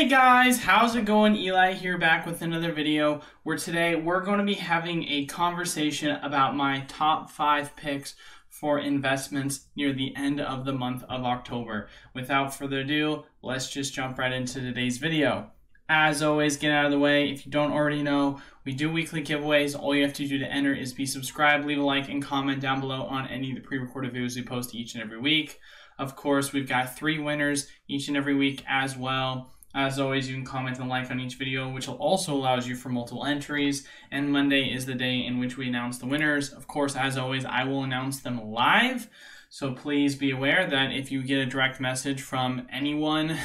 Guys, how's it going? Eli here, back with another video where today we're going to be having a conversation about my top 5 picks for investments near the end of the month of October. Without further ado, let's just jump right into today's video. As always, get out of the way. If you don't already know, we do weekly giveaways. All you have to do to enter is be subscribed, leave a like, and comment down below on any of the pre-recorded videos we post each and every week. Of course, we've got 3 winners each and every week as well. As always, you can comment and like on each video, which also allows you for multiple entries. And Monday is the day in which we announce the winners. Of course, as always, I will announce them live. So please be aware that if you get a direct message from anyone,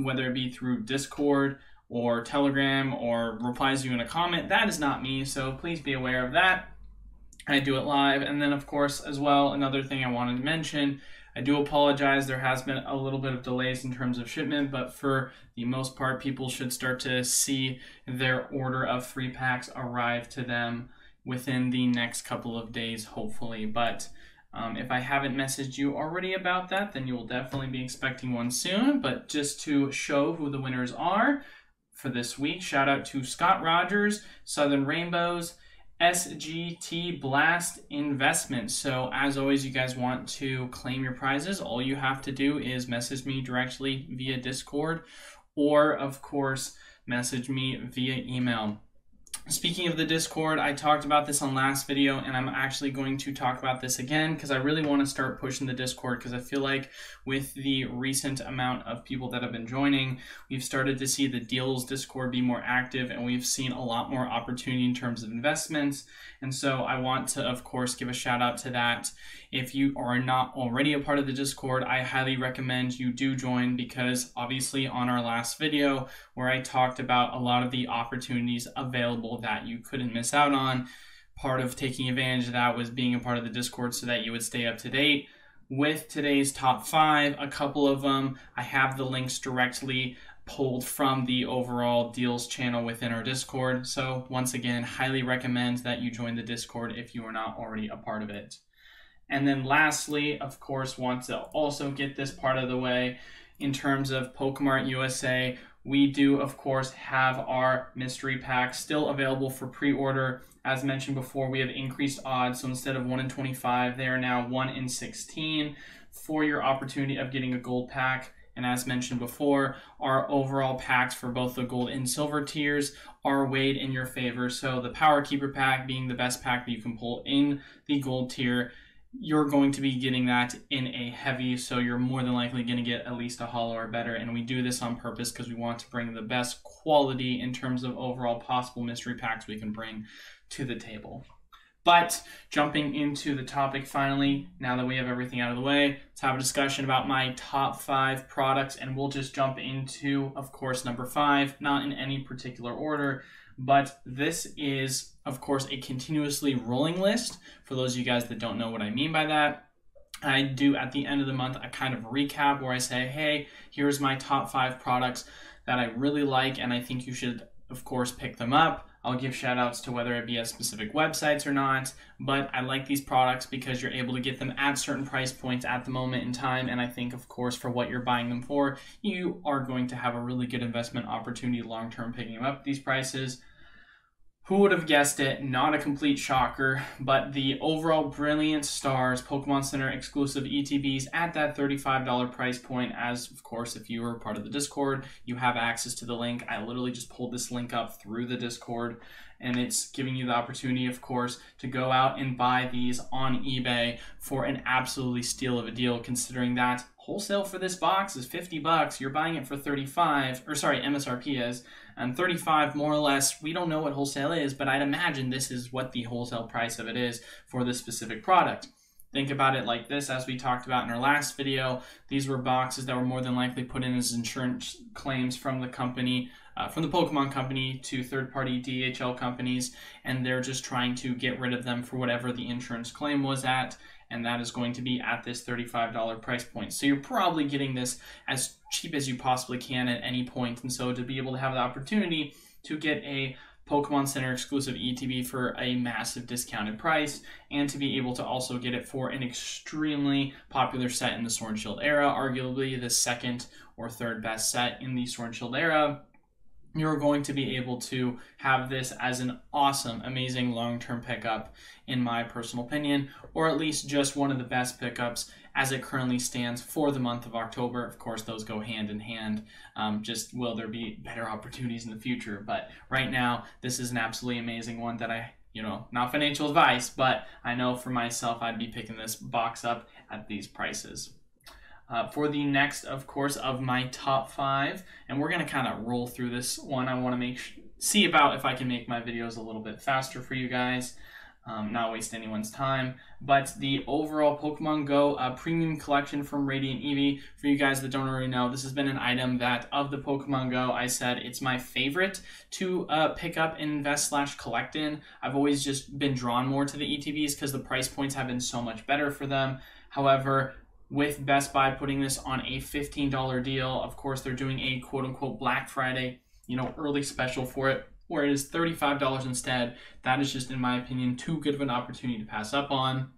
whether it be through Discord or Telegram or replies you in a comment, that is not me. So please be aware of that. I do it live. And then, of course, as well, another thing I wanted to mention, I do apologize. There has been a little bit of delays in terms of shipment, but for the most part, people should start to see their order of free packs arrive to them within the next couple of days, hopefully. But if I haven't messaged you already about that, then you will definitely be expecting one soon. But just to show who the winners are for this week, shout out to Scott Rogers, Southern Rainbows, SGT Blast Investment. So as always, you guys want to claim your prizes, all you have to do is message me directly via Discord, or of course message me via email. Speaking of the Discord, I talked about this on last video, and I'm actually going to talk about this again because I really want to start pushing the Discord, because I feel like with the recent amount of people that have been joining, we've started to see the deals Discord be more active, and we've seen a lot more opportunity in terms of investments. And so I want to, of course, give a shout out to that. If you are not already a part of the Discord, I highly recommend you do join, because obviously on our last video where I talked about a lot of the opportunities available that you couldn't miss out on, part of taking advantage of that was being a part of the Discord so that you would stay up to date with today's top 5. A couple of them, I have the links directly pulled from the overall deals channel within our Discord. So once again, highly recommend that you join the Discord if you are not already a part of it. And then lastly, of course, want to also get this part of the way in terms of Pokemart USA. We do, of course, have our mystery packs still available for pre-order. As mentioned before, we have increased odds. So instead of 1 in 25, they are now 1 in 16 for your opportunity of getting a gold pack. And as mentioned before, our overall packs for both the gold and silver tiers are weighed in your favor. So the Power Keeper pack being the best pack that you can pull in the gold tier, you're going to be getting that in a heavy, so you're more than likely going to get at least a holo or better. And we do this on purpose because we want to bring the best quality in terms of overall possible mystery packs we can bring to the table. But jumping into the topic finally, now that we have everything out of the way, let's have a discussion about my top 5 products, and we'll just jump into, of course, number 5, not in any particular order, but this is, of course, a continuously rolling list. For those of you guys that don't know what I mean by that, I do at the end of the month a kind of recap where I say, hey, here's my top 5 products that I really like, and I think you should, of course, pick them up. I'll give shout outs to whether it be at specific websites or not, but I like these products because you're able to get them at certain price points at the moment in time. And I think, of course, for what you're buying them for, you are going to have a really good investment opportunity long-term picking up these prices. Who would have guessed it? Not a complete shocker, but the overall Brilliant Stars Pokemon Center exclusive ETBs at that $35 price point. As, of course, if you are part of the Discord, you have access to the link. I literally just pulled this link up through the Discord, and it's giving you the opportunity, of course, to go out and buy these on eBay for an absolutely steal of a deal, considering that wholesale for this box is $50. You're buying it for 35, or sorry, MSRP is, and 35 more or less. We don't know what wholesale is, but I'd imagine this is what the wholesale price of it is for this specific product. Think about it like this, as we talked about in our last video, these were boxes that were more than likely put in as insurance claims from the company, from the Pokemon company to third-party DHL companies, and they're just trying to get rid of them for whatever the insurance claim was at, and that is going to be at this $35 price point. So you're probably getting this as cheap as you possibly can at any point, and so to be able to have the opportunity to get a Pokemon Center exclusive ETB for a massive discounted price, and to be able to also get it for an extremely popular set in the Sword and Shield era, arguably the second or third best set in the Sword and Shield era, you're going to be able to have this as an awesome, amazing long-term pickup, in my personal opinion, or at least just one of the best pickups as it currently stands for the month of October. Of course, those go hand in hand. Just will there be better opportunities in the future? But right now, this is an absolutely amazing one that I, not financial advice, but I know for myself, I'd be picking this box up at these prices. For the next, of course, of my top 5, and we're going to kind of roll through this one. I want to see about if I can make my videos a little bit faster for you guys, not waste anyone's time. But the overall Pokemon Go premium collection from Radiant Eevee, for you guys that don't already know, this has been an item that of the Pokemon Go, I said it's my favorite to pick up, invest / collect in. I've always just been drawn more to the ETBs because the price points have been so much better for them. However, with Best Buy putting this on a $15 deal, of course, they're doing a quote-unquote Black Friday, early special for it, where it is $35 instead. That is just, in my opinion, too good of an opportunity to pass up on.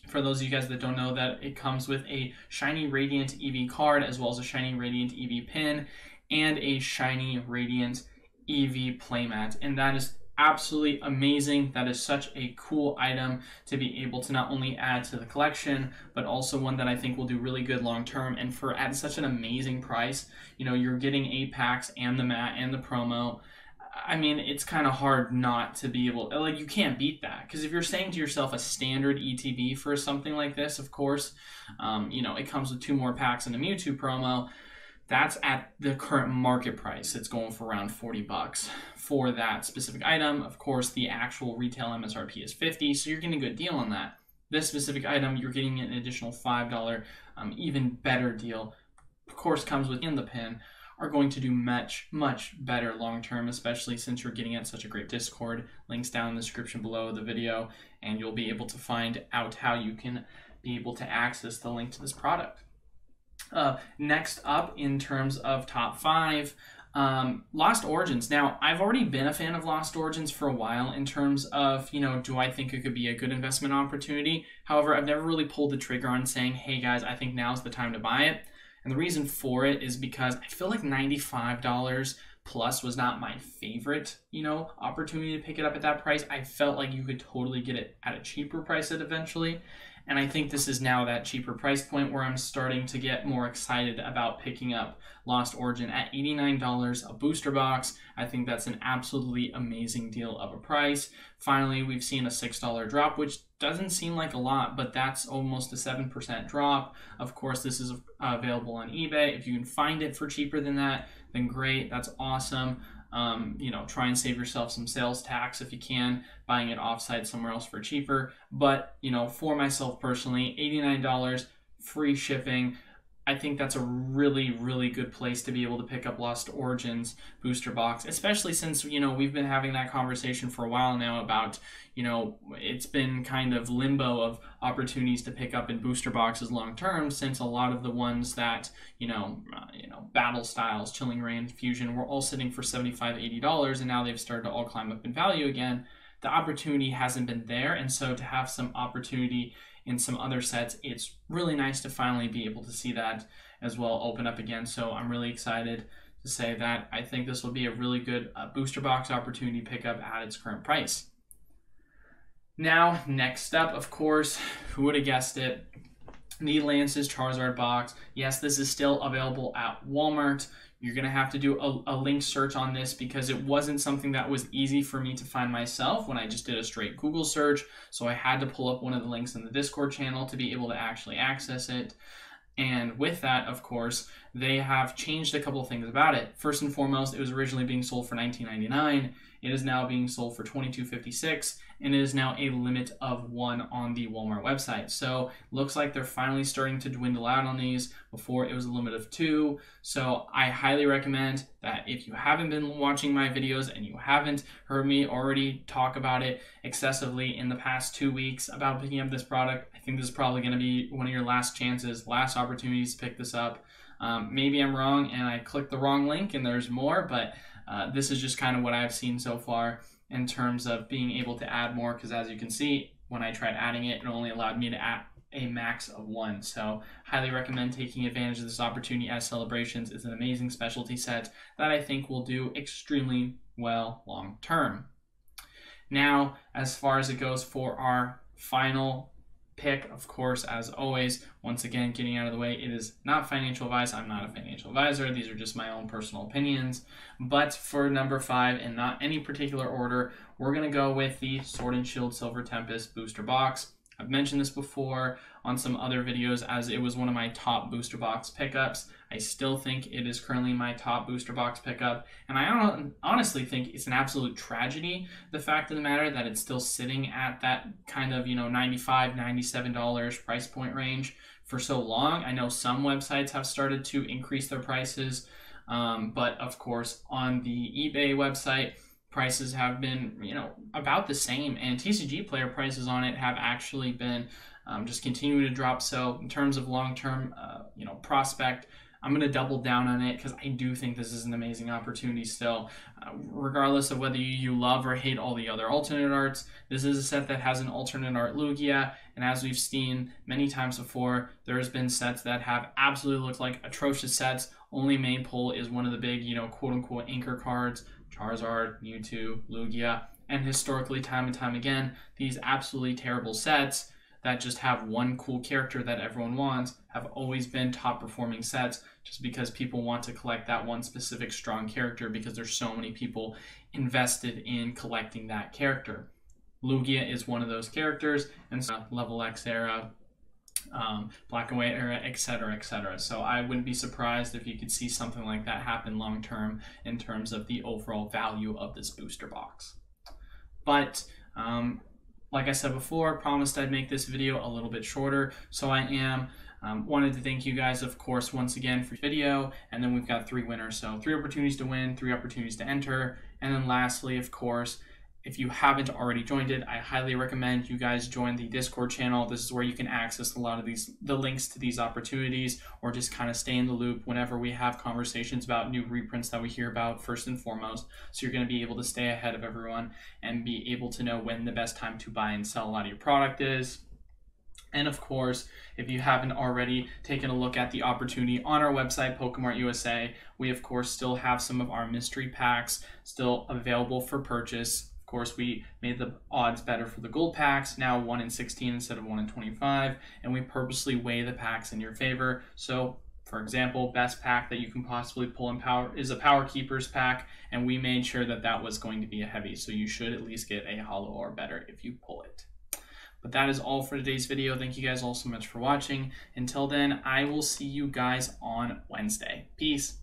For those of you guys that don't know, that it comes with a Shiny Radiant Eevee card, as well as a Shiny Radiant Eevee pin, and a Shiny Radiant Eevee playmat. And that is absolutely amazing. That is such a cool item to be able to not only add to the collection, but also one that I think will do really good long term. And for at such an amazing price, you're getting 8 packs and the mat and the promo. I mean, it's kind of hard not to be able, you can't beat that. Because if you're saying to yourself a standard ETB for something like this, of course, it comes with 2 more packs and a Mewtwo promo. That's at the current market price. It's going for around $40 for that specific item. Of course, the actual retail MSRP is $50, so you're getting a good deal on that. This specific item, you're getting an additional $5, even better deal. Of course, comes within the pin, are going to do much, much better long term, especially since you're getting at such a great Discord. Links down in the description below the video, and you'll be able to find out how you can be able to access the link to this product. Next up, in terms of top 5, Lost Origins. Now, I've already been a fan of Lost Origins for a while in terms of, do I think it could be a good investment opportunity? However, I've never really pulled the trigger on saying, hey guys, I think now's the time to buy it. And the reason for it is because I feel like $95 plus was not my favorite, opportunity to pick it up at that price. I felt like you could totally get it at a cheaper price eventually. And I think this is now that cheaper price point where I'm starting to get more excited about picking up Lost Origin at $89, a booster box. I think that's an absolutely amazing deal of a price. Finally, we've seen a $6 drop, which doesn't seem like a lot, but that's almost a 7% drop. Of course, this is available on eBay. If you can find it for cheaper than that, then great, that's awesome. Try and save yourself some sales tax if you can, buying it offsite somewhere else for cheaper. But, for myself personally, $89, free shipping. I think that's a really, really good place to be able to pick up Lost Origins booster box, especially since, we've been having that conversation for a while now about, it's been kind of limbo of opportunities to pick up in booster boxes long term, since a lot of the ones that, Battle Styles, Chilling Reign, Fusion were all sitting for $75, $80, and now they've started to all climb up in value again. The opportunity hasn't been there, and so to have some opportunity in some other sets, it's really nice to finally be able to see that as well open up again. So I'm really excited to say that I think this will be a really good booster box opportunity pickup at its current price. Now, next up, of course, who would have guessed it? The Lance's Charizard box. Yes, this is still available at Walmart. You're going to have to do a link search on this because it wasn't something that was easy for me to find myself when I just did a straight Google search. So I had to pull up one of the links in the Discord channel to be able to actually access it. And with that, of course, they have changed a couple of things about it. First and foremost, it was originally being sold for $19.99. It is now being sold for $22.56, and it is now a limit of 1 on the Walmart website. So looks like they're finally starting to dwindle out on these. Before, it was a limit of 2. So I highly recommend that if you haven't been watching my videos and you haven't heard me already talk about it excessively in the past 2 weeks about picking up this product, I think this is probably going to be one of your last chances, last opportunities to pick this up. Maybe I'm wrong and I clicked the wrong link and there's more, but this is just kind of what I've seen so far in terms of being able to add more, because as you can see, when I tried adding it, it only allowed me to a max of 1. So highly recommend taking advantage of this opportunity, as Celebrations is an amazing specialty set that I think will do extremely well long term. Now, as far as it goes for our final pick, of course, as always, once again, getting out of the way, it is not financial advice. I'm not a financial advisor. These are just my own personal opinions. But for number 5, and not any particular order, we're going to go with the Sword and Shield Silver Tempest booster box. I've mentioned this before on some other videos, as it was one of my top booster box pickups. I still think it is currently my top booster box pickup, and I honestly think it's an absolute tragedy, the fact of the matter that it's still sitting at that kind of, $95, $97 price point range for so long. I know some websites have started to increase their prices, but of course on the eBay website, prices have been, about the same, and TCG Player prices on it have actually been just continuing to drop. So in terms of long-term, prospect, I'm going to double down on it because I do think this is an amazing opportunity still. Regardless of whether you love or hate all the other alternate arts, this is a set that has an alternate art Lugia, and as we've seen many times before, there's been sets that have absolutely looked like atrocious sets. Only main pull is one of the big, quote-unquote anchor cards, Charizard, Mewtwo, Lugia, and historically, time and time again, these absolutely terrible sets that just have one cool character that everyone wants have always been top performing sets, just because people want to collect that one specific strong character because there's so many people invested in collecting that character. Lugia is one of those characters, and so Level X era, Black and White era, etc., etc. So I wouldn't be surprised if you could see something like that happen long term in terms of the overall value of this booster box. But like I said before, promised I'd make this video a little bit shorter, so I am. Wanted to thank you guys, of course, once again for the video, and then we've got 3 winners. So 3 opportunities to win, 3 opportunities to enter, and then lastly, of course, if you haven't already joined it, I highly recommend you guys join the Discord channel. This is where you can access a lot of the links to these opportunities, or just kind of stay in the loop whenever we have conversations about new reprints that we hear about first and foremost. So you're going to be able to stay ahead of everyone and be able to know when the best time to buy and sell a lot of your product is. And of course, if you haven't already taken a look at the opportunity on our website, Pokemart USA, we of course still have some of our mystery packs still available for purchase. Of course, we made the odds better for the gold packs, now 1 in 16 instead of 1 in 25, and we purposely weigh the packs in your favor. So, for example, best pack that you can possibly pull in Power is a Power Keepers pack, and we made sure that that was going to be a heavy, so you should at least get a holo or better if you pull it. But that is all for today's video. Thank you guys all so much for watching. Until then, I will see you guys on Wednesday. Peace.